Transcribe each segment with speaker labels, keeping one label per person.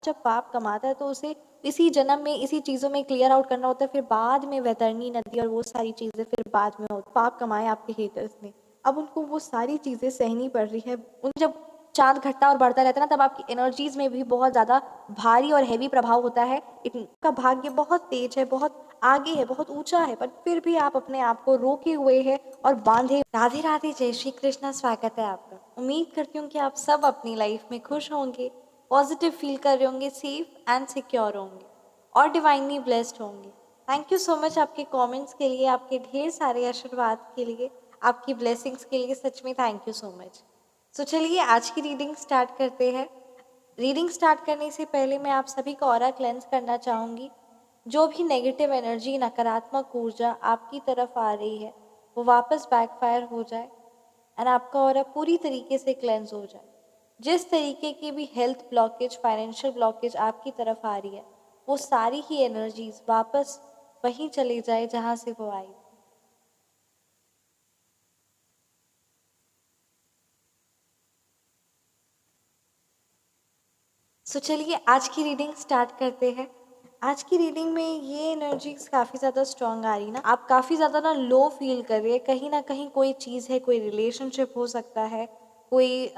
Speaker 1: जब पाप कमाता है तो उसे इसी जन्म में इसी चीज़ों में क्लियर आउट करना होता है, फिर बाद में वैतरणी नदी और वो सारी चीज़ें फिर बाद में होती। पाप कमाए आपके हेटर्स ने, अब उनको वो सारी चीज़ें सहनी पड़ रही है। उन जब चाँद घटता और बढ़ता रहता है ना, तब आपकी एनर्जीज में भी बहुत ज़्यादा भारी और हैवी प्रभाव होता है। इनका भाग्य बहुत तेज है, बहुत आगे है, बहुत ऊंचा है, पर फिर भी आप अपने आप को रोके हुए हैं और बांधे। राधे राधे, जय श्री कृष्णा, स्वागत है आपका। उम्मीद करती हूँ कि आप सब अपनी लाइफ में खुश होंगे, पॉजिटिव फील कर रहे होंगे, सेफ एंड सिक्योर होंगे और डिवाइनली ब्लेस्ड होंगे। थैंक यू सो मच आपके कमेंट्स के लिए, आपके ढेर सारे आशीर्वाद के लिए, आपकी ब्लेसिंग्स के लिए। सच में थैंक यू सो मच। सो चलिए आज की रीडिंग स्टार्ट करते हैं। रीडिंग स्टार्ट करने से पहले मैं आप सभी का ऑरा क्लेंस करना चाहूँगी। जो भी नेगेटिव एनर्जी, नकारात्मक ऊर्जा आपकी तरफ आ रही है, वो वापस बैकफायर हो जाए एंड आपका ऑरा पूरी तरीके से क्लेंस हो जाए। जिस तरीके की भी हेल्थ ब्लॉकेज, फाइनेंशियल ब्लॉकेज आपकी तरफ आ रही है, वो सारी ही एनर्जीज वापस वहीं चली जाए जहाँ से वो आई। सो चलिए आज की रीडिंग स्टार्ट करते हैं। आज की रीडिंग में ये एनर्जीज काफ़ी ज़्यादा स्ट्रॉन्ग आ रही ना, आप काफ़ी ज़्यादा ना लो फील कर रही है। कहीं ना कहीं कोई चीज़ है, कोई रिलेशनशिप हो सकता है, कोई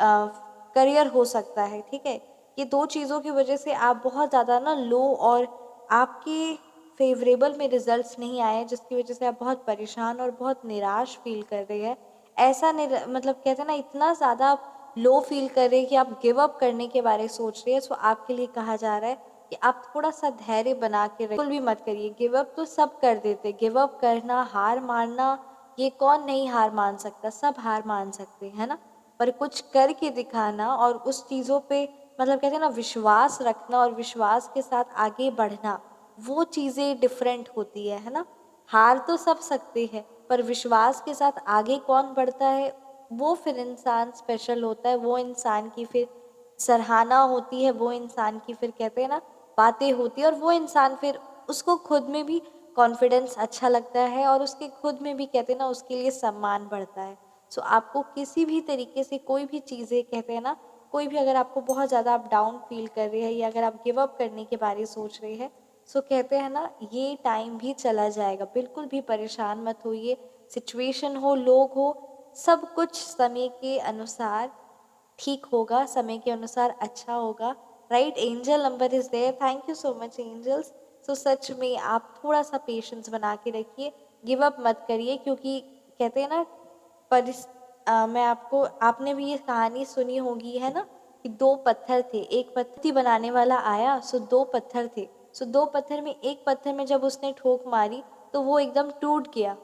Speaker 1: करियर हो सकता है, ठीक है। ये दो चीज़ों की वजह से आप बहुत ज़्यादा ना लो और आपके फेवरेबल में रिजल्ट्स नहीं आए, जिसकी वजह से आप बहुत परेशान और बहुत निराश फील कर रहे हैं। ऐसा मतलब कहते हैं ना, इतना ज़्यादा आप लो फील कर रहे हैं कि आप गिव अप करने के बारे में सोच रहे हैं। सो आपके लिए कहा जा रहा है कि आप थोड़ा सा धैर्य बना के बिल्कुल भी मत करिए। गिव अप तो सब कर देते, गिव अप करना, हार मानना, ये कौन नहीं हार मान सकता, सब हार मान सकते हैं ना। पर कुछ करके दिखाना और उस चीज़ों पे मतलब कहते हैं ना विश्वास रखना और विश्वास के साथ आगे बढ़ना, वो चीज़ें डिफरेंट होती है ना। हार तो सब सकते हैं, पर विश्वास के साथ आगे कौन बढ़ता है, वो फिर इंसान स्पेशल होता है। वो इंसान की फिर सराहना होती है, वो इंसान की फिर कहते हैं ना बातें होती है, और वो इंसान फिर उसको खुद में भी कॉन्फिडेंस अच्छा लगता है और उसके खुद में भी कहते हैं ना उसके लिए सम्मान बढ़ता है। सो आपको किसी भी तरीके से कोई भी चीज़ें कहते हैं ना, कोई भी अगर आपको बहुत ज़्यादा आप डाउन फील कर रहे हैं या अगर आप गिव अप करने के बारे में सोच रहे हैं, सो कहते हैं ना ये टाइम भी चला जाएगा। बिल्कुल भी परेशान मत होइए। सिचुएशन हो, लोग हो, सब कुछ समय के अनुसार ठीक होगा, समय के अनुसार अच्छा होगा। Right, angel number is there. Thank you so much angels. So सच में आप थोड़ा सा पेशेंस बना के रखिए, गिव अप मत करिए, क्योंकि कहते हैं ना मैं आपको, आपने भी ये कहानी सुनी होगी है ना, कि दो पत्थर थे, एक पत्थर बनाने वाला आया, सो दो पत्थर थे। सो दो पत्थर में एक पत्थर में जब उसने ठोक मारी तो वो एकदम टूट गया,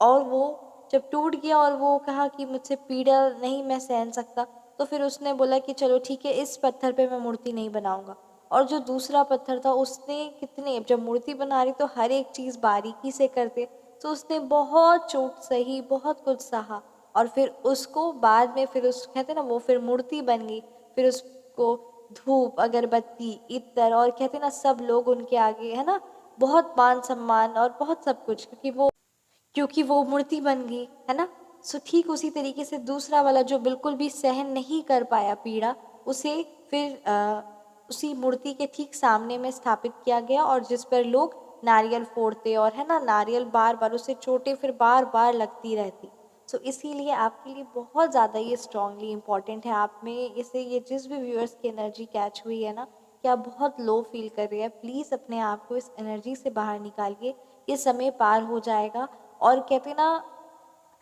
Speaker 1: और वो जब टूट गया और वो कहा कि मुझसे पीड़ा नहीं मैं सहन सकता, तो फिर उसने बोला कि चलो ठीक है, इस पत्थर पे मैं मूर्ति नहीं बनाऊंगा। और जो दूसरा पत्थर था, उसने कितने, जब मूर्ति बना रही तो हर एक चीज़ बारीकी से करते, तो उसने बहुत चोट सही, बहुत कुछ सहा, और फिर उसको बाद में फिर उस कहते ना वो फिर मूर्ति बन गई। फिर उसको धूप, अगरबत्ती, इत्र और कहते ना सब लोग उनके आगे है ना बहुत मान सम्मान और बहुत सब कुछ, क्योंकि वो मूर्ति बन गई है ना। सो ठीक उसी तरीके से दूसरा वाला जो बिल्कुल भी सहन नहीं कर पाया पीड़ा, उसे फिर उसी मूर्ति के ठीक सामने में स्थापित किया गया, और जिस पर लोग नारियल फोड़ते और है ना नारियल बार बार उसे चोटें फिर बार बार लगती रहती। सो इसीलिए आपके लिए बहुत ज़्यादा ये स्ट्रांगली इम्पॉर्टेंट है। आप में इसे ये जिस भी व्यूअर्स की एनर्जी कैच हुई है ना कि आप बहुत लो फील कर रहे हैं, प्लीज़ अपने आप को इस एनर्जी से बाहर निकालिए। ये समय पार हो जाएगा। और कहते ना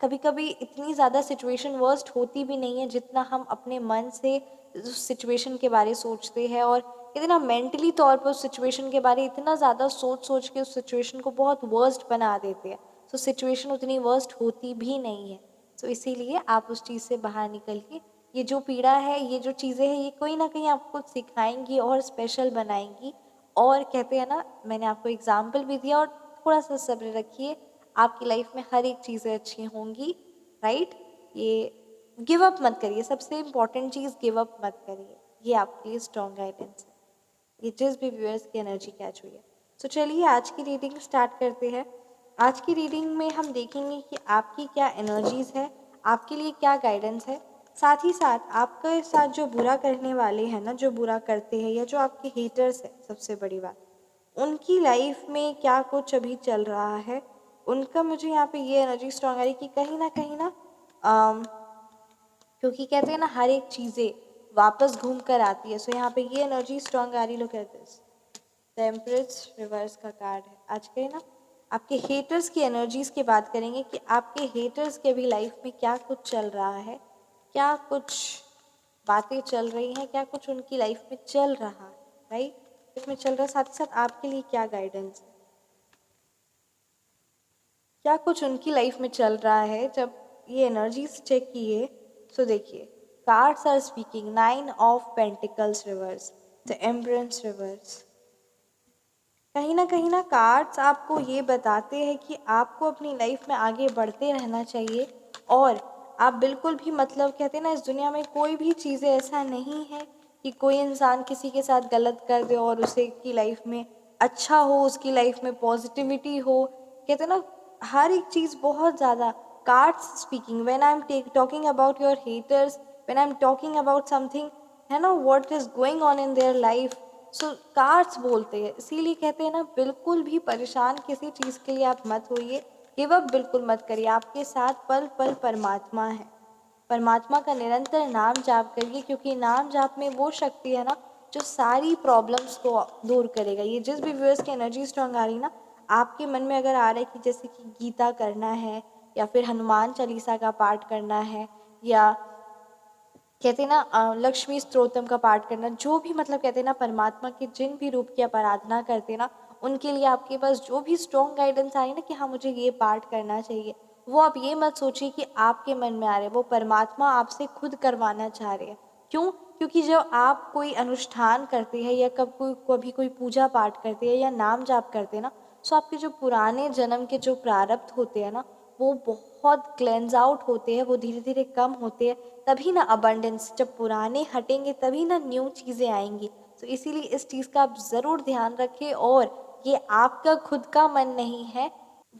Speaker 1: कभी कभी इतनी ज़्यादा सिचुएशन वर्स्ट होती भी नहीं है जितना हम अपने मन से उस सिचुएशन के बारे सोचते हैं, और कहते ना मेंटली तौर पर उस सिचुएशन के बारे इतना ज़्यादा सोच सोच के उस सिचुएशन को बहुत वर्स्ट बना देते हैं। सो सिचुएशन उतनी वर्स्ट होती भी नहीं है। सो इसीलिए आप उस चीज़ से बाहर निकलिए। ये जो पीड़ा है, ये जो चीज़ें हैं, ये कोई ना कहीं आपको सिखाएंगी और स्पेशल बनाएंगी। और कहते हैं ना, मैंने आपको एग्जाम्पल भी दिया, और थोड़ा सा सब्र रखिए, आपकी लाइफ में हर एक चीज़ें अच्छी होंगी। राइट, ये गिव अप मत करिए, सबसे इम्पॉर्टेंट चीज़ गिव अप मत करिए। ये आपके लिए स्ट्रॉन्ग गाइडेंस है, ये जिस भी व्यूअर्स की एनर्जी कैच हुई है। सो चलिए आज की रीडिंग स्टार्ट करते हैं। आज की रीडिंग में हम देखेंगे कि आपकी क्या एनर्जीज है, आपके लिए क्या गाइडेंस है। साथ ही साथ आपके साथ जो बुरा करने वाले हैं ना, जो बुरा करते हैं या जो आपके हेटर्स हैं, सबसे बड़ी बात, उनकी लाइफ में क्या कुछ अभी चल रहा है, उनका मुझे यहाँ पे ये एनर्जी स्ट्रांग आ रही कि कहीं ना अम, क्योंकि कहते हैं ना हर एक चीज़ें वापस घूम कर आती है। सो यहाँ पे ये एनर्जी स्ट्रांग आ रही। लोग कहते हैं द एम्प्रेस रिवर्स का कार्ड है आज के ना। आपके हेटर्स की एनर्जीज की बात करेंगे कि आपके हेटर्स के भी लाइफ में क्या कुछ चल रहा है, क्या कुछ बातें चल रही हैं, क्या कुछ उनकी लाइफ में चल रहा है, राइट, लाइफ में चल रहा है। साथ ही साथ आपके लिए क्या गाइडेंस है, क्या कुछ उनकी लाइफ में चल रहा है। जब ये एनर्जीज चेक किए तो देखिए cards are speaking 9 of pentacles reverse, the Empress reverse. कहीं ना कार्ड्स आपको ये बताते हैं कि आपको अपनी लाइफ में आगे बढ़ते रहना चाहिए। और आप बिल्कुल भी मतलब कहते हैं ना, इस दुनिया में कोई भी चीज़ें ऐसा नहीं है कि कोई इंसान किसी के साथ गलत कर दे और उसे की लाइफ में अच्छा हो, उसकी लाइफ में पॉजिटिविटी हो। कहते हैं ना हर एक चीज़ बहुत ज़्यादा cards speaking when I am talking about your haters, when I am talking about something है ना what is going on in their life. So cards बोलते हैं, इसीलिए कहते हैं ना बिल्कुल भी परेशान किसी चीज़ के लिए आप मत होइए, गिव अप बिल्कुल मत करिए। आपके साथ पल पल परमात्मा है। परमात्मा का निरंतर नाम जाप करिए, क्योंकि नाम जाप में वो शक्ति है ना जो सारी प्रॉब्लम्स को दूर करेगा। ये जिस भी व्यूअर्स की एनर्जी स्ट्रांग आ रही ना, आपके मन में अगर आ रहा है कि जैसे कि गीता करना है या फिर हनुमान चालीसा का पाठ करना है या कहते हैं ना लक्ष्मी स्तोत्रम का पाठ करना, जो भी मतलब कहते हैं ना परमात्मा के जिन भी रूप की आप आराधना करते हैं ना, उनके लिए आपके पास जो भी स्ट्रॉन्ग गाइडेंस आ रही है ना कि हाँ मुझे ये पाठ करना चाहिए, वो आप ये मत सोचिए कि आपके मन में आ रहे हैं, वो परमात्मा आपसे खुद करवाना चाह रहे हैं। क्यों? क्योंकि जब आप कोई अनुष्ठान करते हैं या कभी कोई पूजा पाठ करते हैं या नाम जाप करते हैं ना, सो आपके जो पुराने जन्म के जो प्रारब्ध होते हैं ना, वो बहुत क्लेंज आउट होते हैं, वो धीरे धीरे कम होते हैं। तभी ना अबंडेंस, जब पुराने हटेंगे तभी ना न्यू चीज़ें आएंगी। तो इसीलिए इस चीज़ का आप ज़रूर ध्यान रखें। और ये आपका खुद का मन नहीं है,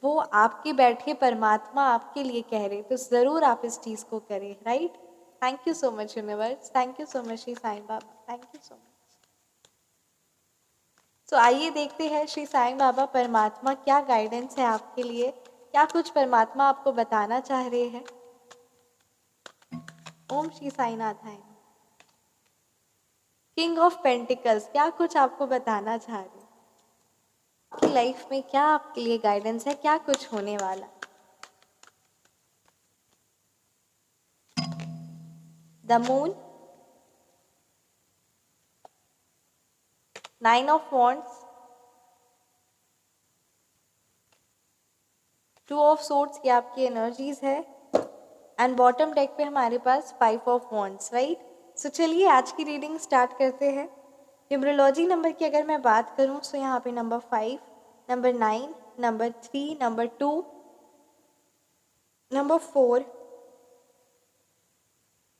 Speaker 1: वो आपके बैठे परमात्मा आपके लिए कह रहे, तो ज़रूर आप इस चीज़ को करें, right. Thank you so much universe, thank you so much Shri Sai Baba, thank you so much. तो आइए देखते हैं श्री साईं बाबा परमात्मा क्या गाइडेंस है आपके लिए, क्या कुछ परमात्मा आपको बताना चाह रहे हैं। ओम श्री साईनाथाय। किंग ऑफ पेंटिकल्स क्या कुछ आपको बताना चाह रहे हैं, आपकी लाइफ में क्या आपके लिए गाइडेंस है, क्या कुछ होने वाला। The moon, 9 of wands, 2 of swords, ये आपकी एनर्जीज है। एंड बॉटम डेक पे हमारे पास 5 ऑफ वॉन्ड्स, राइट। सो चलिए आज की रीडिंग स्टार्ट करते हैं। न्यूमरोलॉजी नंबर की अगर मैं बात करूं तो यहाँ पे number 5, number 9, number 3, number 2, number 4,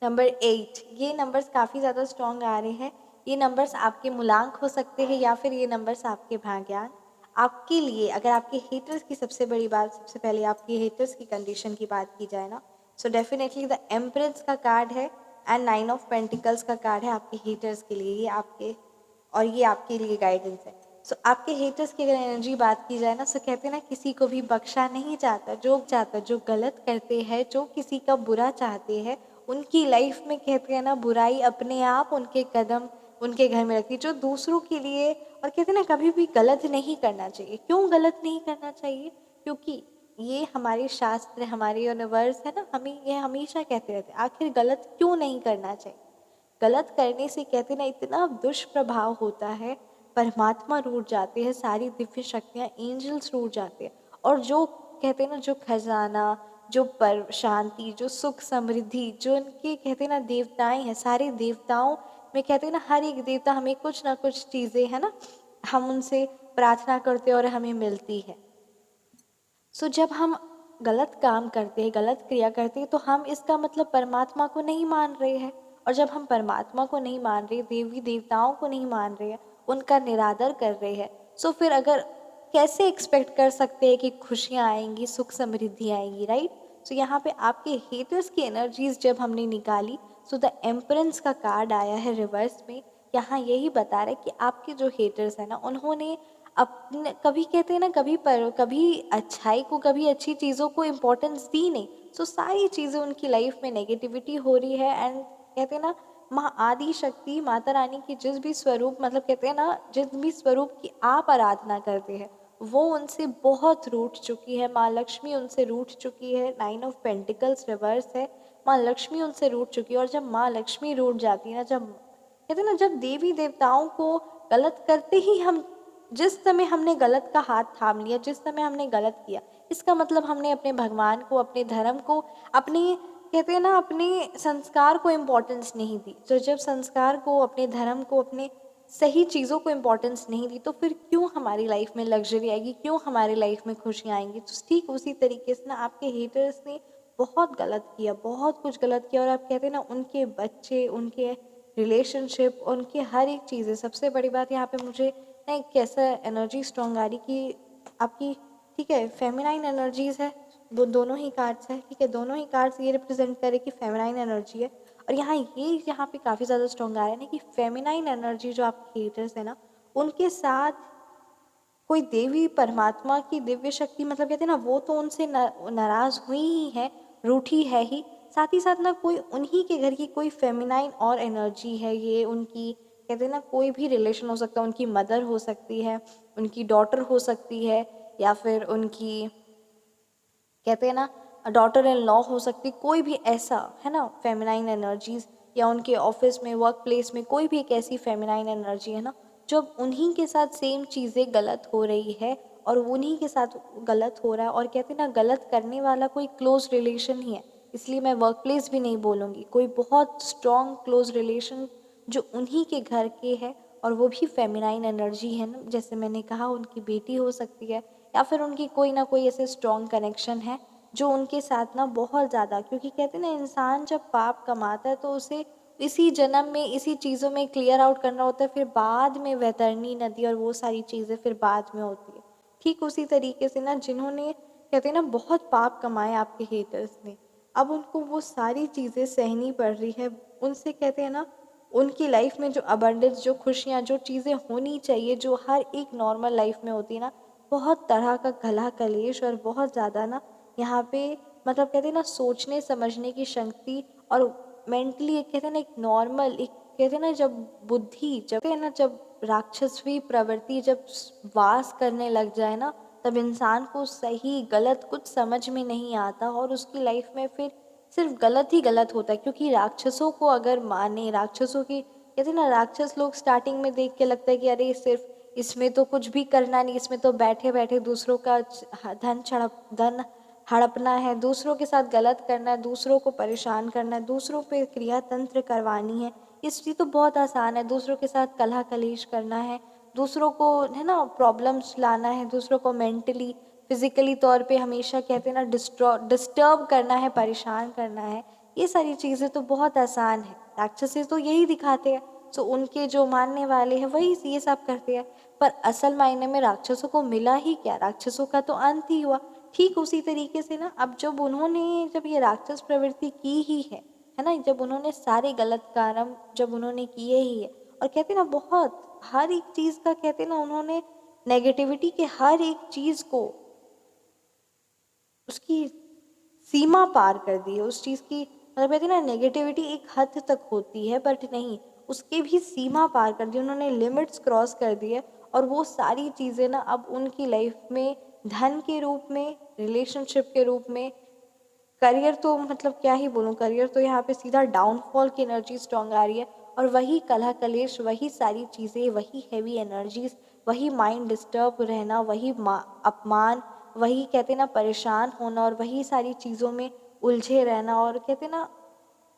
Speaker 1: number 8, ये नंबर्स काफ़ी ज़्यादा स्ट्रॉन्ग आ रहे हैं। ये नंबर्स आपके मूलांक हो सकते हैं या फिर ये नंबर्स आपके भाग्यान। आपके लिए अगर आपके हेटर्स की सबसे बड़ी बात, सबसे पहले आपके हेटर्स की कंडीशन की बात की जाए ना, सो डेफिनेटली द एम्प्रेस का कार्ड है एंड 9 ऑफ पेंटिकल्स का कार्ड है आपके हेटर्स के लिए, ये आपके और ये आपके लिए गाइडेंस है। सो आपके हेटर्स की अगर एनर्जी बात की जाए ना, सो कहते हैं ना किसी को भी बख्शा नहीं जाता, जो गलत करते हैं, जो किसी का बुरा चाहते हैं, उनकी लाइफ में कहते हैं ना बुराई अपने आप उनके कदम उनके घर में रखती है। जो दूसरों के लिए, और कहते हैं ना कभी भी गलत नहीं करना चाहिए। क्यों गलत नहीं करना चाहिए? क्योंकि ये हमारे शास्त्र, हमारे यूनिवर्स है ना, हमें ये हमेशा कहते रहते हैं आखिर गलत क्यों नहीं करना चाहिए। गलत करने से कहते ना इतना दुष्प्रभाव होता है, परमात्मा रूठ जाते हैं, सारी दिव्य शक्तियाँ, एंजल्स रूठ जाते हैं। और जो कहते हैं ना जो खजाना, जो पर शांति, जो सुख समृद्धि, जो उनके कहते हैं ना देवताएं हैं, सारे देवताओं में कहते हैं ना हर एक देवता हमें कुछ ना कुछ चीज़ें है ना, हम उनसे प्रार्थना करते हैं और हमें मिलती है। सो जब हम गलत काम करते हैं, गलत क्रिया करते हैं, तो हम इसका मतलब परमात्मा को नहीं मान रहे हैं। और जब हम परमात्मा को नहीं मान रहे, देवी देवताओं को नहीं मान रहे हैं, उनका निरादर कर रहे हैं, सो फिर अगर कैसे एक्सपेक्ट कर सकते हैं कि खुशियाँ आएंगी, सुख समृद्धि आएंगी, राइट। सो यहाँ पे आपके हेटर्स की एनर्जीज जब हमने निकाली, सो द एम्परेंस का कार्ड आया है रिवर्स में। यहाँ यही बता रहा है कि आपके जो हेटर्स हैं ना, उन्होंने अपने कभी कहते हैं ना, कभी अच्छाई को, कभी अच्छी चीज़ों को इम्पोर्टेंस दी नहीं। सो सारी चीज़ें उनकी लाइफ में नेगेटिविटी हो रही है। एंड कहते हैं ना, माँ आदि शक्ति माता रानी की जिस भी स्वरूप, मतलब कहते हैं ना, जिस भी स्वरूप की आप आराधना करते हैं, वो उनसे बहुत रूठ चुकी है। माँ लक्ष्मी उनसे रूठ चुकी है। 9 ऑफ पेंटिकल्स रिवर्स है। माँ लक्ष्मी उनसे रूठ चुकी है। और जब माँ लक्ष्मी रूठ जाती है ना, जब कहते हैं ना, जब देवी देवताओं को गलत करते ही हम, जिस समय हमने गलत का हाथ थाम लिया, जिस समय हमने गलत किया, इसका मतलब हमने अपने भगवान को, अपने धर्म को, अपने कहते हैं ना, अपने संस्कार को इम्पोर्टेंस नहीं दी। तो जब संस्कार को, अपने धर्म को, अपने सही चीज़ों को इम्पोर्टेंस नहीं दी, तो फिर क्यों हमारी लाइफ में लग्जरी आएगी, क्यों हमारी लाइफ में खुशियाँ आएंगी। तो ठीक उसी तरीके से ना, आपके हेटर्स ने बहुत गलत किया, बहुत कुछ गलत किया। और आप कहते हैं ना, उनके बच्चे, उनके रिलेशनशिप, उनके हर एक चीज़ें, सबसे बड़ी बात यहाँ पे मुझे ना एक कैसा एनर्जी स्ट्रॉन्ग आ रही कि आपकी, ठीक है, फेमिनाइन एनर्जीज है, वो दोनों ही कार्ड्स हैं, ठीक है, दोनों ही कार्ड्स ये रिप्रेजेंट करे कि फेमिनाइन एनर्जी है। और यहाँ पे काफ़ी ज़्यादा स्ट्रॉन्ग आ रहा है ना कि फेमिनाइन एनर्जी जो आपके हेटर्स है ना, उनके साथ कोई देवी परमात्मा की दिव्य शक्ति, मतलब कहते हैं ना, वो तो उनसे नाराज़ हुई ही है, रूठी है ही। साथ ही साथ ना कोई उन्हीं के घर की कोई फेमिनाइन और एनर्जी है, ये उनकी कहते हैं ना, कोई भी रिलेशन हो सकता है, उनकी मदर हो सकती है, उनकी डॉटर हो सकती है, या फिर उनकी कहते हैं ना डॉटर इन लॉ हो सकती, कोई भी ऐसा है ना फेमिनाइन एनर्जीज, या उनके ऑफिस में, वर्क प्लेस में कोई भी एक ऐसी फेमिनाइन एनर्जी है ना, जब उन्हीं के साथ सेम चीज़ें गलत हो रही है, और उन्हीं के साथ गलत हो रहा है। और कहते हैं ना, गलत करने वाला कोई क्लोज रिलेशन ही है, इसलिए मैं वर्क प्लेस भी नहीं बोलूँगी, कोई बहुत स्ट्रॉन्ग क्लोज रिलेशन जो उन्हीं के घर के है, और वो भी फेमिनाइन एनर्जी है ना, जैसे मैंने कहा उनकी बेटी हो सकती है, या फिर उनकी कोई ना कोई ऐसे स्ट्रॉन्ग कनेक्शन है जो उनके साथ ना बहुत ज़्यादा, क्योंकि कहते हैं ना, इंसान जब पाप कमाता है तो उसे इसी जन्म में इसी चीज़ों में क्लियर आउट करना होता है, फिर बाद में वैतरणी नदी और वो सारी चीज़ें फिर बाद में होती है। ठीक उसी तरीके से ना, जिन्होंने कहते हैं ना बहुत पाप कमाए आपके हेटर्स ने, अब उनको वो सारी चीज़ें सहनी पड़ रही है। उनसे कहते हैं ना, उनकी लाइफ में जो अबंडेंस, जो खुशियाँ, जो चीज़ें होनी चाहिए, जो हर एक नॉर्मल लाइफ में होती है ना, बहुत तरह का गला कलेश और बहुत ज़्यादा ना यहाँ पे, मतलब कहते हैं ना, सोचने समझने की शक्ति, और मेंटली एक कहते हैं ना, एक नॉर्मल, एक कहते हैं ना, जब बुद्धि, जब कहते हैं ना, जब राक्षसवी प्रवृत्ति जब वास करने लग जाए ना, तब इंसान को सही गलत कुछ समझ में नहीं आता, और उसकी लाइफ में फिर सिर्फ गलत ही गलत होता है। क्योंकि राक्षसों को अगर माने, राक्षसों की कहते हैं ना, राक्षस लोग स्टार्टिंग में देख के लगता है कि अरे सिर्फ इसमें तो कुछ भी करना नहीं, इसमें तो बैठे बैठे दूसरों का धन हड़पना है, दूसरों के साथ गलत करना है, दूसरों को परेशान करना है, दूसरों पे क्रिया तंत्र करवानी है, इस चीज़ तो बहुत आसान है। दूसरों के साथ कलह कलेश करना है, दूसरों को है ना प्रॉब्लम्स लाना है, दूसरों को मेंटली फिजिकली तौर पे हमेशा कहते हैं ना डिस्टर्ब करना है, परेशान करना है, ये सारी चीज़ें तो बहुत आसान है। राक्षसी तो यही दिखाते हैं, सो उनके जो मानने वाले हैं वही ये सब करते हैं। पर असल मायने में राक्षसों को मिला ही क्या, राक्षसों का तो अंत ही हुआ। ठीक उसी तरीके से ना, अब जब ये राक्षस प्रवृत्ति की ही है ना, जब उन्होंने सारे गलत कर्म जब उन्होंने किए ही है, और कहते हैं ना, बहुत हर एक चीज़ का कहते हैं ना, उन्होंने नेगेटिविटी के हर एक चीज़ को उसकी सीमा पार कर दी है, उस चीज़ की, मतलब कहते हैं ना, नेगेटिविटी एक हद तक होती है, बट नहीं, उसके भी सीमा पार कर दी उन्होंने, लिमिट्स क्रॉस कर दी है। और वो सारी चीज़ें ना अब उनकी लाइफ में धन के रूप में, रिलेशनशिप के रूप में, करियर तो मतलब क्या ही बोलूँ, करियर तो यहाँ पे सीधा डाउनफॉल की एनर्जी स्ट्रॉन्ग आ रही है। और वही कलह कलेश, वही सारी चीज़ें, वही हैवी एनर्जीज, वही माइंड डिस्टर्ब रहना, वही अपमान, वही कहते हैं ना परेशान होना, और वही सारी चीज़ों में उलझे रहना, और कहते हैं ना,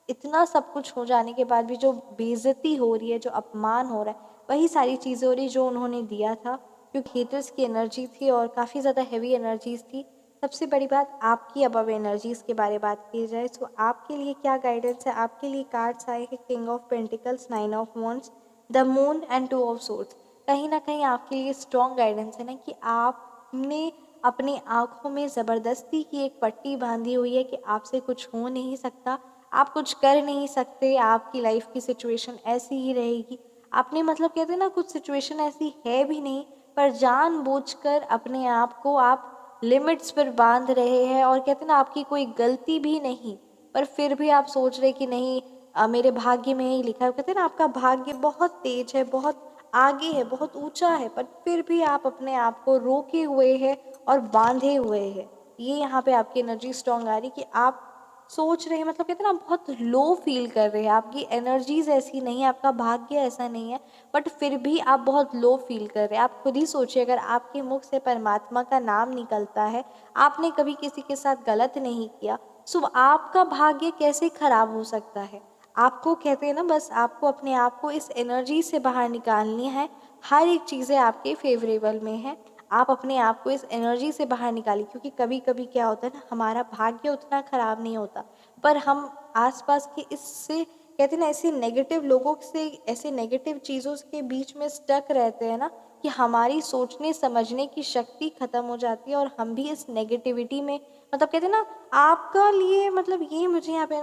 Speaker 1: इतना सब कुछ हो जाने के बाद भी जो बेइज्जती हो रही है, जो अपमान हो रहा है, वही सारी चीज़ें हो रही जो उन्होंने दिया था, क्योंकि हेटर्स की एनर्जी थी और काफ़ी ज़्यादा हैवी एनर्जीज थी। सबसे बड़ी बात आपकी अबव एनर्जीज के बारे में बात की जाए तो आपके लिए क्या गाइडेंस है। आपके लिए कार्ड्स आए हैं king of pentacles, 9 of wands, the moon and 2 of swords. कहीं ना कहीं आपके लिए स्ट्रॉन्ग गाइडेंस है ना कि आपने अपनी आँखों में ज़बरदस्ती की एक पट्टी बाँधी हुई है कि आपसे कुछ हो नहीं सकता, आप कुछ कर नहीं सकते, आपकी लाइफ़ की सिचुएशन ऐसी ही रहेगी। आपने मतलब कहते हैं ना कुछ सिचुएशन ऐसी है भी नहीं, पर जानबूझकर अपने आप को आप लिमिट्स पर बाँध रहे हैं और कहते हैं ना आपकी कोई गलती भी नहीं, पर फिर भी आप सोच रहे कि नहीं मेरे भाग्य में ही लिखा है। कहते हैं ना आपका भाग्य बहुत तेज है, बहुत आगे है, बहुत ऊँचा है, पर फिर भी आप अपने आप को रोके हुए हैं और बाँधे हुए हैं। ये यहाँ पे आपकी एनर्जी स्ट्रॉन्ग आ रही कि आप सोच रहे हैं मतलब कहते हैं ना बहुत लो फील कर रहे हैं, आपकी एनर्जीज ऐसी नहीं है, आपका भाग्य ऐसा नहीं है, बट फिर भी आप बहुत लो फील कर रहे हैं। आप खुद ही सोचिए, अगर आपके मुख से परमात्मा का नाम निकलता है, आपने कभी किसी के साथ गलत नहीं किया, सो आपका भाग्य कैसे खराब हो सकता है? आपको कहते हैं ना बस आपको अपने आप को इस एनर्जी से बाहर निकालनी है। हर एक चीज़ें आपके फेवरेबल में है, आप अपने आप को इस एनर्जी से बाहर निकालिए, क्योंकि कभी कभी क्या होता है ना हमारा भाग्य उतना ख़राब नहीं होता, पर हम आसपास के इससे कहते हैं ना ऐसे नेगेटिव लोगों से, ऐसे नेगेटिव चीज़ों के बीच में स्टक रहते हैं ना कि हमारी सोचने समझने की शक्ति ख़त्म हो जाती है और हम भी इस नेगेटिविटी में मतलब कहते हैं ना आपका लिए मतलब ये मुझे यहाँ पे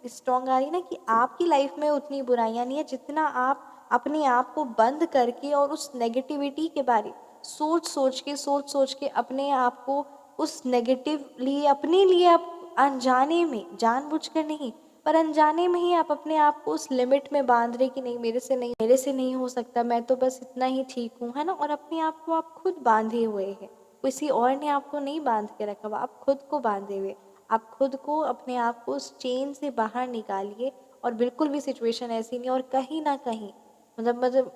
Speaker 1: स्ट्रॉन्ग आ रही है ना कि आपकी लाइफ में उतनी बुराइयां नहीं है जितना आप अपने आप को बंद करके और उस नेगेटिविटी के बारे सोच सोच के अपने आप को उस नेगेटिवली अपने लिए आप अनजाने में, जानबूझकर नहीं पर अनजाने में ही आप अपने आप को उस लिमिट में बांध रहे कि नहीं मेरे से नहीं हो सकता, मैं तो बस इतना ही ठीक हूँ, है ना। और अपने आप को आप खुद बांधे हुए हैं, किसी और ने आपको नहीं बांध के रखा हुआ, आप खुद को बांधे हुए। आप खुद को अपने आप को उस चेन से बाहर निकालिए और बिल्कुल भी सिचुएशन ऐसी नहीं, और कहीं ना कहीं मतलब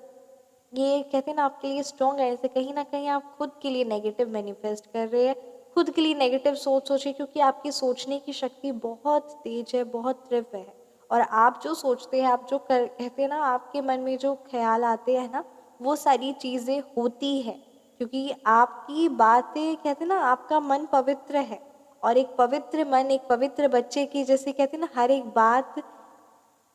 Speaker 1: ये कहते हैं ना आपके लिए स्ट्रॉन्ग है, ऐसे कहीं ना कहीं आप खुद के लिए नेगेटिव मैनिफेस्ट कर रहे हैं, खुद के लिए नेगेटिव सोच सोचिए, क्योंकि आपकी सोचने की शक्ति बहुत तेज है, बहुत तीव्र है। और आप जो सोचते हैं, आप जो कहते हैं ना आपके मन में जो ख्याल आते हैं ना, वो सारी चीज़ें होती है, क्योंकि आपकी बातें कहते हैं ना आपका मन पवित्र है, और एक पवित्र मन एक पवित्र बच्चे की जैसे कहते हैं ना हर एक बात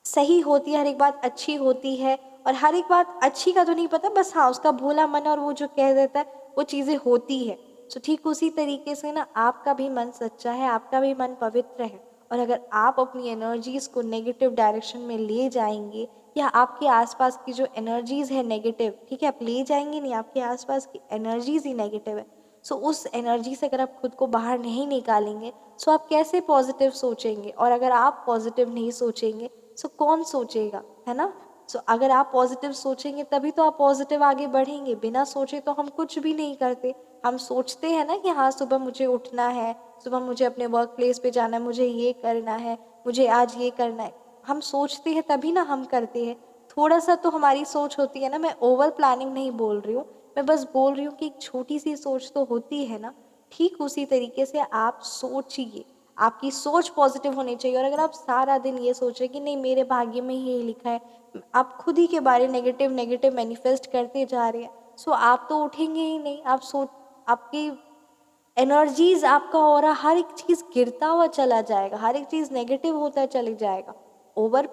Speaker 1: सही होती है, हर एक बात अच्छी होती है, और हर एक बात अच्छी का तो नहीं पता, बस हाँ उसका भोला मन और वो जो कह देता है वो चीज़ें होती है। तो ठीक उसी तरीके से ना आपका भी मन सच्चा है, आपका भी मन पवित्र है, और अगर आप अपनी एनर्जीज़ को नेगेटिव डायरेक्शन में ले जाएंगे, या आपके आसपास की जो एनर्जीज़ है नेगेटिव, ठीक है, आप ले जाएंगे नहीं, आपके आसपास की एनर्जीज़ ही नेगेटिव है, सो उस एनर्जी से अगर आप खुद को बाहर नहीं निकालेंगे, सो आप कैसे पॉजिटिव सोचेंगे? और अगर आप पॉजिटिव नहीं सोचेंगे, सो कौन सोचेगा, है ना। सो अगर आप पॉजिटिव सोचेंगे तभी तो आप पॉजिटिव आगे बढ़ेंगे, बिना सोचे तो हम कुछ भी नहीं करते। हम सोचते हैं ना कि हाँ सुबह मुझे उठना है, सुबह मुझे अपने वर्क प्लेस पे जाना है, मुझे ये करना है, मुझे आज ये करना है, हम सोचते हैं तभी ना हम करते हैं। थोड़ा सा तो हमारी सोच होती है ना, मैं ओवर प्लानिंग नहीं बोल रही हूँ, मैं बस बोल रही हूँ कि एक छोटी सी सोच तो होती है ना। ठीक उसी तरीके से आप सोचिए, आपकी सोच पॉजिटिव होनी चाहिए, और अगर आप सारा दिन ये सोच रहे कि नहीं मेरे भाग्य में ही ये लिखा है, आप खुद ही के बारे नेगेटिव नेगेटिव मैनिफेस्ट करते जा रहे हैं, सो आप तो उठेंगे ही नहीं। आप सोच आपकी एनर्जीज, आपका ऑरा, हर एक चीज़ गिरता हुआ चला जाएगा, हर एक चीज़ नेगेटिव होता चले जाएगा। ओवर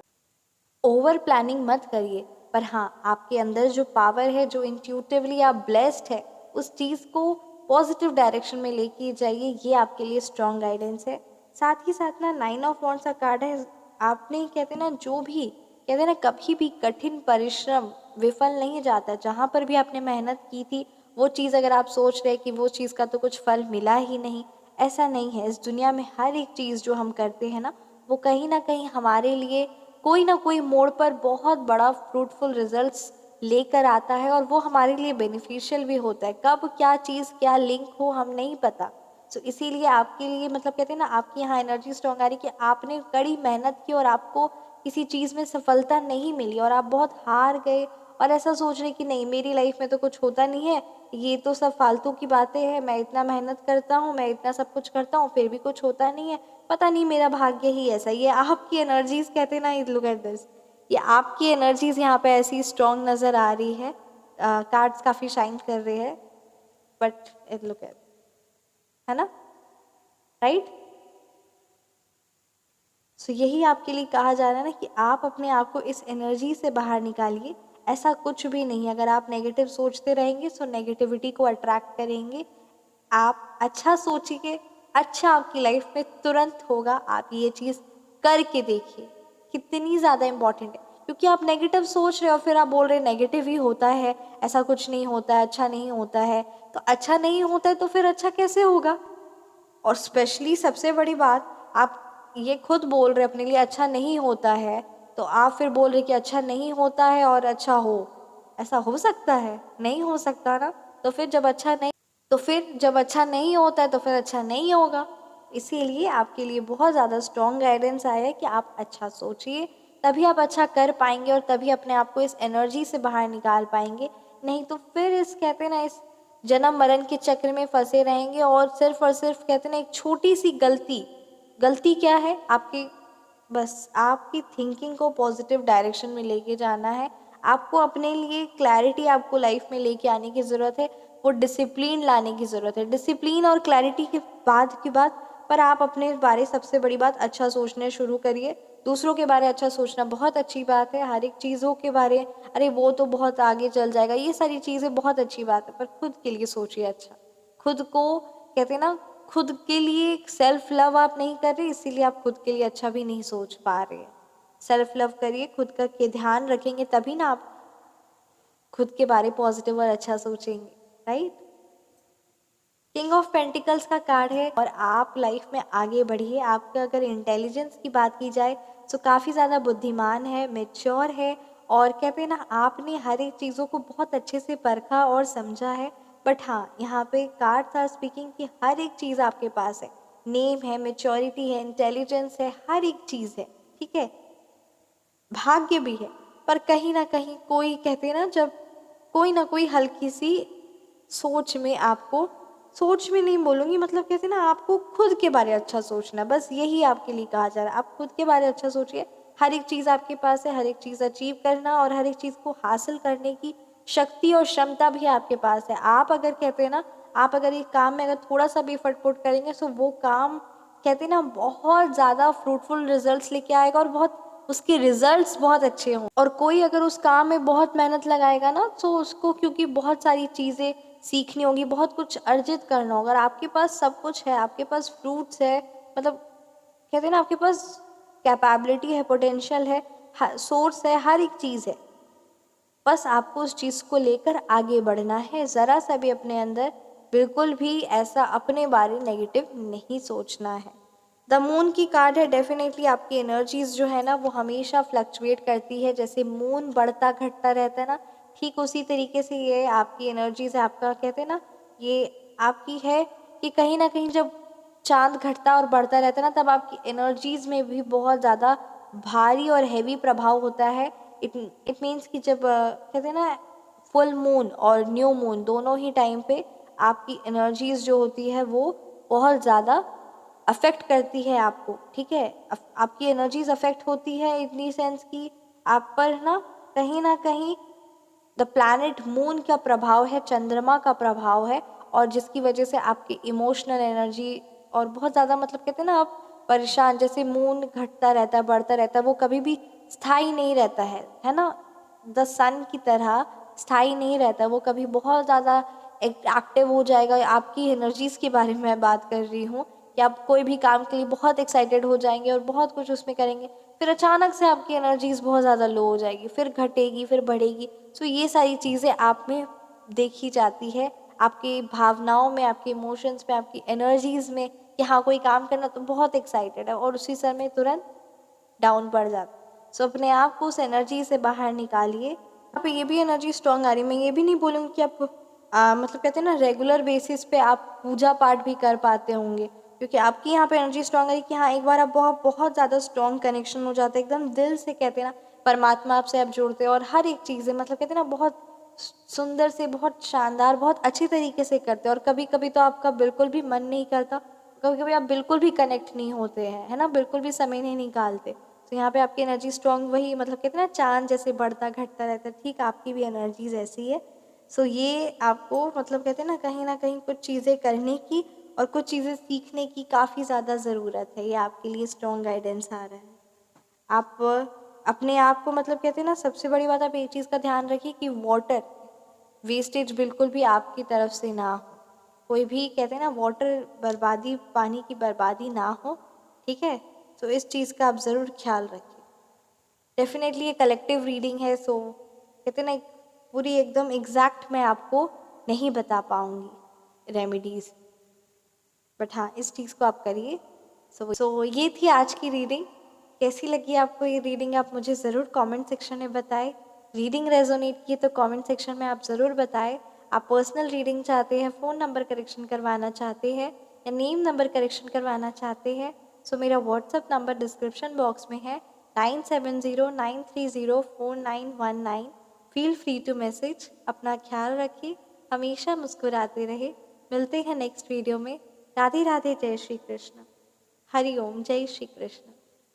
Speaker 1: ओवर प्लानिंग मत करिए, पर हाँ आपके अंदर जो पावर है, जो इंट्यूटिवली आप ब्लेस्ड है, उस चीज़ को पॉजिटिव डायरेक्शन में लेके जाइए, ये आपके लिए स्ट्रॉन्ग गाइडेंस है। साथ ही साथ ना 9 ऑफ वॉन्ड्स का कार्ड है, आपने कहते ना जो भी कहते ना कभी भी कठिन परिश्रम विफल नहीं जाता, जहाँ पर भी आपने मेहनत की थी वो चीज़ अगर आप सोच रहे हैं कि वो चीज़ का तो कुछ फल मिला ही नहीं, ऐसा नहीं है। इस दुनिया में हर एक चीज़ जो हम करते हैं ना, वो कहीं ना कहीं हमारे लिए कोई ना कोई मोड़ पर बहुत बड़ा फ्रूटफुल रिजल्ट्स लेकर आता है, और वो हमारे लिए बेनिफिशियल भी होता है। कब क्या चीज़ क्या लिंक हो हम नहीं पता। सो इसीलिए आपके लिए मतलब कहते हैं ना आपकी यहाँ एनर्जी स्ट्रॉन्ग आ रही कि आपने कड़ी मेहनत की और आपको किसी चीज़ में सफलता नहीं मिली, और आप बहुत हार गए और ऐसा सोच रहे कि नहीं मेरी लाइफ में तो कुछ होता नहीं है, ये तो सब फालतू की बातें हैं, मैं इतना मेहनत करता हूँ, मैं इतना सब कुछ करता हूँ, फिर भी कुछ होता नहीं है, पता नहीं मेरा भाग्य ही ऐसा। ये आपकी एनर्जीज कहते हैं ना, लुक एट दिस, ये आपकी एनर्जीज यहाँ पे ऐसी स्ट्रॉन्ग नज़र आ रही है। कार्ड्स काफ़ी शाइन कर रहे हैं, बट इट लुक एट, है ना, राइट। सो यही आपके लिए कहा जा रहा है ना कि आप अपने आप को इस एनर्जी से बाहर निकालिए। ऐसा कुछ भी नहीं है, अगर आप नेगेटिव सोचते रहेंगे सो नेगेटिविटी को अट्रैक्ट करेंगे। आप अच्छा सोचिए, अच्छा आपकी लाइफ में तुरंत होगा। आप ये चीज़ करके देखिए कितनी ज़्यादा इम्पॉर्टेंट है। क्योंकि आप नेगेटिव सोच रहे हो, फिर आप बोल रहे नेगेटिव ही होता है, ऐसा कुछ नहीं होता है, अच्छा नहीं होता है। तो अच्छा नहीं होता है तो फिर अच्छा कैसे होगा? और स्पेशली सबसे बड़ी बात, आप ये खुद बोल रहे अपने लिए अच्छा नहीं होता है, तो आप फिर बोल रहे कि अच्छा नहीं होता है और अच्छा हो। ऐसा हो सकता है? नहीं हो सकता ना। तो फिर जब अच्छा नहीं होता है तो फिर अच्छा नहीं होगा। इसीलिए आपके लिए बहुत ज़्यादा स्ट्रॉन्ग गाइडेंस आया है कि आप अच्छा सोचिए, तभी आप अच्छा कर पाएंगे और तभी अपने आप को इस एनर्जी से बाहर निकाल पाएंगे। नहीं तो फिर इस कहते हैं ना, इस जन्म मरण के चक्र में फंसे रहेंगे और सिर्फ कहते हैं ना, एक छोटी सी गलती, गलती क्या है आपकी, बस आपकी थिंकिंग को पॉजिटिव डायरेक्शन में लेके जाना है। आपको अपने लिए क्लैरिटी आपको लाइफ में लेके आने की ज़रूरत है, वो डिसिप्लिन लाने की ज़रूरत है। डिसिप्लिन और क्लैरिटी के बाद की बात पर आप अपने बारे, सबसे बड़ी बात, अच्छा सोचने शुरू करिए। दूसरों के बारे अच्छा सोचना बहुत अच्छी बात है, हर एक चीज़ों के बारे, अरे वो तो बहुत आगे चल जाएगा, ये सारी चीज़ें बहुत अच्छी बात है, पर खुद के लिए सोचिए अच्छा। खुद को कहते हैं ना, खुद के लिए सेल्फ लव आप नहीं कर रहे, इसीलिए आप खुद के लिए अच्छा भी नहीं सोच पा रहे। सेल्फ लव करिए, खुद का के ध्यान रखेंगे तभी ना आप खुद के बारे पॉजिटिव और अच्छा सोचेंगे, राइट। किंग ऑफ पेंटिकल्स का कार्ड है और आप लाइफ में आगे बढ़िए। आपका अगर इंटेलिजेंस की बात की जाए तो काफ़ी ज़्यादा बुद्धिमान है, मेच्योर है, और कहते हैं ना, आपने हर एक चीज़ों को बहुत अच्छे से परखा और समझा है। बट हाँ, यहाँ पे कार्ड था स्पीकिंग कि हर एक चीज़ आपके पास है, नेम है, मेच्योरिटी है, इंटेलिजेंस है, हर एक चीज़ है, ठीक है, भाग्य भी है। पर कहीं ना कहीं कोई, कहते हैं ना, जब कोई ना कोई हल्की सी सोच में आपको, सोच में नहीं बोलूँगी, मतलब कहते हैं ना, आपको खुद के बारे अच्छा सोचना है, बस यही आपके लिए कहा जा रहा है। आप खुद के बारे अच्छा सोचिए, हर एक चीज़ आपके पास है, हर एक चीज़ अचीव करना और हर एक चीज़ को हासिल करने की शक्ति और क्षमता भी आपके पास है। आप अगर, कहते हैं ना, आप अगर एक काम में अगर थोड़ा सा भी एफर्ट पुट करेंगे तो वो काम, कहते हैं ना, बहुत ज़्यादा फ्रूटफुल रिजल्ट्स लेके आएगा और बहुत उसके रिजल्ट्स बहुत अच्छे हों। और कोई अगर उस काम में बहुत मेहनत लगाएगा ना, तो उसको, क्योंकि बहुत सारी चीज़ें सीखनी होगी, बहुत कुछ अर्जित करना होगा। अगर आपके पास सब कुछ है, आपके पास फ्रूट्स है, मतलब कहते हैं ना, आपके पास कैपेबिलिटी है, पोटेंशियल है, सोर्स है, हर एक चीज़ है, बस आपको उस चीज़ को लेकर आगे बढ़ना है। ज़रा सा भी अपने अंदर बिल्कुल भी ऐसा अपने बारे नेगेटिव नहीं सोचना है। द मून की कार्ड है, डेफिनेटली आपकी एनर्जीज जो है ना, वो हमेशा फ्लक्चुएट करती है। जैसे मून बढ़ता घटता रहता है ना, ठीक उसी तरीके से ये आपकी एनर्जीज है। आपका, कहते हैं ना, ये आपकी है कि कहीं ना कहीं जब चांद घटता और बढ़ता रहता है ना, तब आपकी एनर्जीज में भी बहुत ज़्यादा भारी और हैवी प्रभाव होता है। इट इट मीन्स कि जब कहते हैं ना, फुल मून और न्यू मून दोनों ही टाइम पे आपकी एनर्जीज जो होती है वो बहुत ज़्यादा अफेक्ट करती है आपको, ठीक है। आपकी एनर्जीज अफेक्ट होती है इतनी सेंस कि आप पर ना कहीं द प्लैनेट मून का प्रभाव है, चंद्रमा का प्रभाव है, और जिसकी वजह से आपकी इमोशनल एनर्जी और बहुत ज़्यादा, मतलब कहते हैं ना, आप परेशान, जैसे मून घटता रहता है, बढ़ता रहता है, वो कभी भी स्थायी नहीं रहता है ना, द सन की तरह स्थायी नहीं रहता, वो कभी बहुत ज़्यादा एक्टिव हो जाएगा। आपकी एनर्जीज़ के बारे में मैं बात कर रही हूँ कि आप कोई भी काम के लिए बहुत एक्साइटेड हो जाएंगे और बहुत कुछ उसमें करेंगे, फिर अचानक से आपकी एनर्जीज बहुत ज़्यादा लो हो जाएगी, फिर घटेगी, फिर बढ़ेगी। सो ये सारी चीज़ें आप में देखी जाती है, आपकी भावनाओं में, आपके इमोशंस में, आपकी एनर्जीज में, कि हाँ कोई काम करना तो बहुत एक्साइटेड है और उसी समय तुरंत डाउन पड़ जाता है। सो अपने आप को उस एनर्जी से बाहर निकालिए। यहाँ पे ये भी एनर्जी स्ट्रांग आ रही है। मैं ये भी नहीं बोलूँगी कि आप मतलब कहते हैं ना, रेगुलर बेसिस पे आप पूजा पाठ भी कर पाते होंगे, क्योंकि आपकी यहाँ पे एनर्जी स्ट्रांग है कि हाँ, एक बार आप बहुत बहुत ज़्यादा स्ट्रांग कनेक्शन हो जाता है, एकदम दिल से, कहते हैं ना, परमात्मा आपसे आप जुड़ते हैं और हर एक चीज़ें, मतलब कहते हैं ना, बहुत सुंदर से, बहुत शानदार, बहुत अच्छी तरीके से करते हैं। और कभी कभी तो आपका बिल्कुल भी मन नहीं करता, कभी कभी आप बिल्कुल भी कनेक्ट नहीं होते हैं, है ना, बिल्कुल भी समय नहीं निकालते। तो यहाँ पे आपकी एनर्जी स्ट्रांग, वही मतलब कहते हैं ना, चांद जैसे बढ़ता घटता रहता है, ठीक आपकी भी एनर्जीज ऐसी है। सो ये आपको, मतलब कहते हैं ना कहीं कुछ चीज़ें करने की और कुछ चीज़ें सीखने की काफ़ी ज़्यादा ज़रूरत है। ये आपके लिए स्ट्रॉन्ग गाइडेंस आ रहा है। आप अपने आप को, मतलब कहते हैं ना, सबसे बड़ी बात, आप एक चीज़ का ध्यान रखिए कि वाटर वेस्टेज बिल्कुल भी आपकी तरफ से ना हो। कोई भी कहते हैं ना वाटर बर्बादी, पानी की बर्बादी ना हो, ठीक है। तो इस चीज़ का आप ज़रूर ख्याल रखिए। डेफिनेटली ये कलेक्टिव रीडिंग है, सो कहते हैं ना पूरी एकदम एग्जैक्ट मैं आपको नहीं बता पाऊँगी रेमेडीज़, बट हाँ इस चीज़ को आप करिए। सो ये थी आज की रीडिंग। कैसी लगी आपको ये रीडिंग, आप मुझे ज़रूर कमेंट सेक्शन में बताएं। रीडिंग रेजोनेट की तो कमेंट सेक्शन में आप ज़रूर बताएं। आप पर्सनल रीडिंग चाहते हैं, फ़ोन नंबर करेक्शन करवाना चाहते हैं या नेम नंबर करेक्शन करवाना चाहते हैं, सो मेरा व्हाट्सअप नंबर डिस्क्रिप्शन बॉक्स में है 9709304919। Feel free to message. अपना ख्याल रखिए, हमेशा मुस्कुराते रहे। मिलते हैं नेक्स्ट वीडियो में। राधे राधे, जय श्री कृष्ण। हरि ओम, जय श्री कृष्ण।